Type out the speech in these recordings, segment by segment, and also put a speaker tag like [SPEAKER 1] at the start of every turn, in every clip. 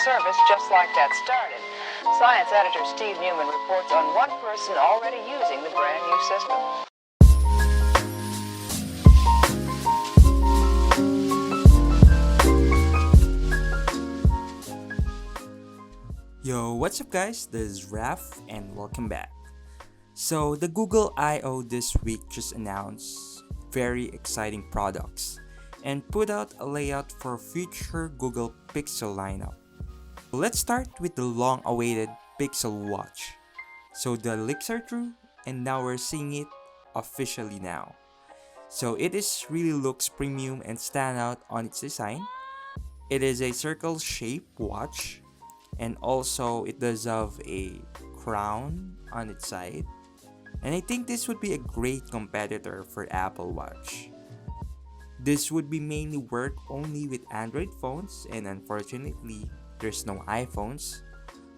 [SPEAKER 1] service just like that started. Science editor Steve Newman reports on one person already using the brand new system.
[SPEAKER 2] Yo, what's up guys? This is Raf and welcome back. So the Google I/O this week just announced very exciting products and put out a layout for future Google Pixel lineup. Let's start with the long-awaited Pixel Watch. So the leaks are true and now we're seeing it officially now. So it really looks premium and stand out on its design. It is a circle-shaped watch. And also it does have a crown on its side. And I think this would be a great competitor for Apple Watch. This would be mainly work only with Android phones, and unfortunately there's no iPhones.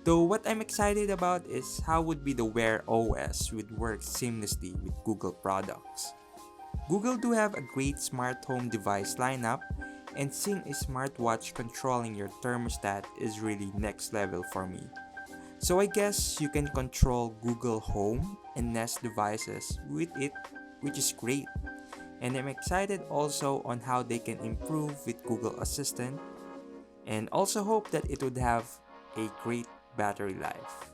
[SPEAKER 2] Though what I'm excited about is how would be the Wear OS would work seamlessly with Google products. Google do have a great smart home device lineup, and seeing a smartwatch controlling your thermostat is really next level for me. So I guess you can control Google Home and Nest devices with it, which is great. And I'm excited also on how they can improve with Google Assistant, and also hope that it would have a great battery life.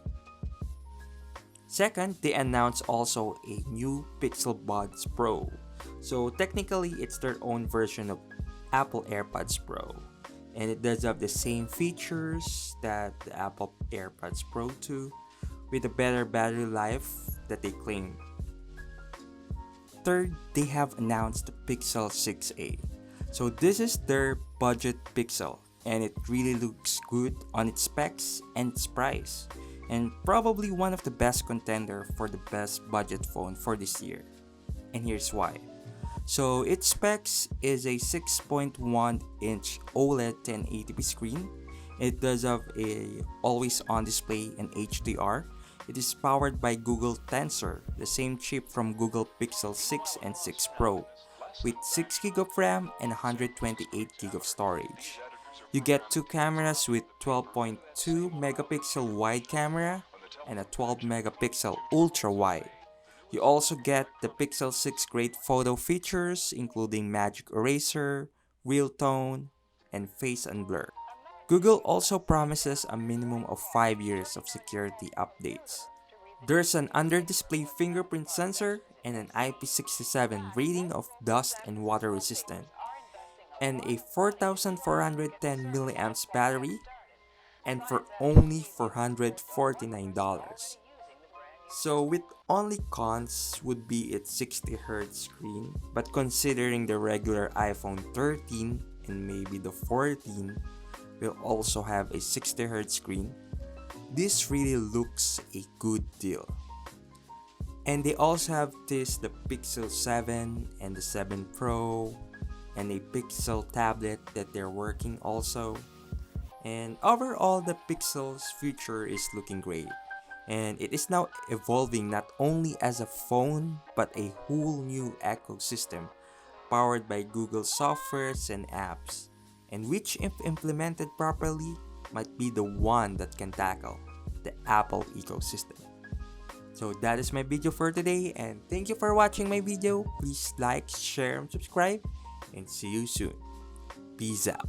[SPEAKER 2] Second, they announced also a new Pixel Buds Pro. So technically it's their own version of Apple AirPods Pro, and it does have the same features that the Apple AirPods Pro 2 with a better battery life that they claim. Third, they have announced the Pixel 6a. So this is their budget Pixel, and it really looks good on its specs and its price, and probably one of the best contender for the best budget phone for this year. And here's why. So its specs is a 6.1-inch OLED 1080p screen. It does have a always-on display and HDR. It is powered by Google Tensor, the same chip from Google Pixel 6 and 6 Pro, with 6GB of RAM and 128GB of storage. You get two cameras with 12.2 megapixel wide camera and a 12 megapixel ultra wide. You also get the Pixel 6 great photo features including Magic Eraser, Real Tone, and Face Unblur. Google also promises a minimum of 5 years of security updates. There's an under-display fingerprint sensor and an IP67 rating of dust and water resistant, and a 4410 mAh battery, and for only $449. So with only cons would be its 60Hz screen, but considering the regular iPhone 13 and maybe the 14 will also have a 60Hz screen, this really looks a good deal. And they also have the Pixel 7 and the 7 Pro and a Pixel tablet that they're working also. And overall the Pixel's future is looking great. And it is now evolving not only as a phone but a whole new ecosystem powered by Google softwares and apps, and which if implemented properly might be the one that can tackle the Apple ecosystem. So that is my video for today, and thank you for watching my video. Please like, share, and subscribe, and see you soon. Peace out.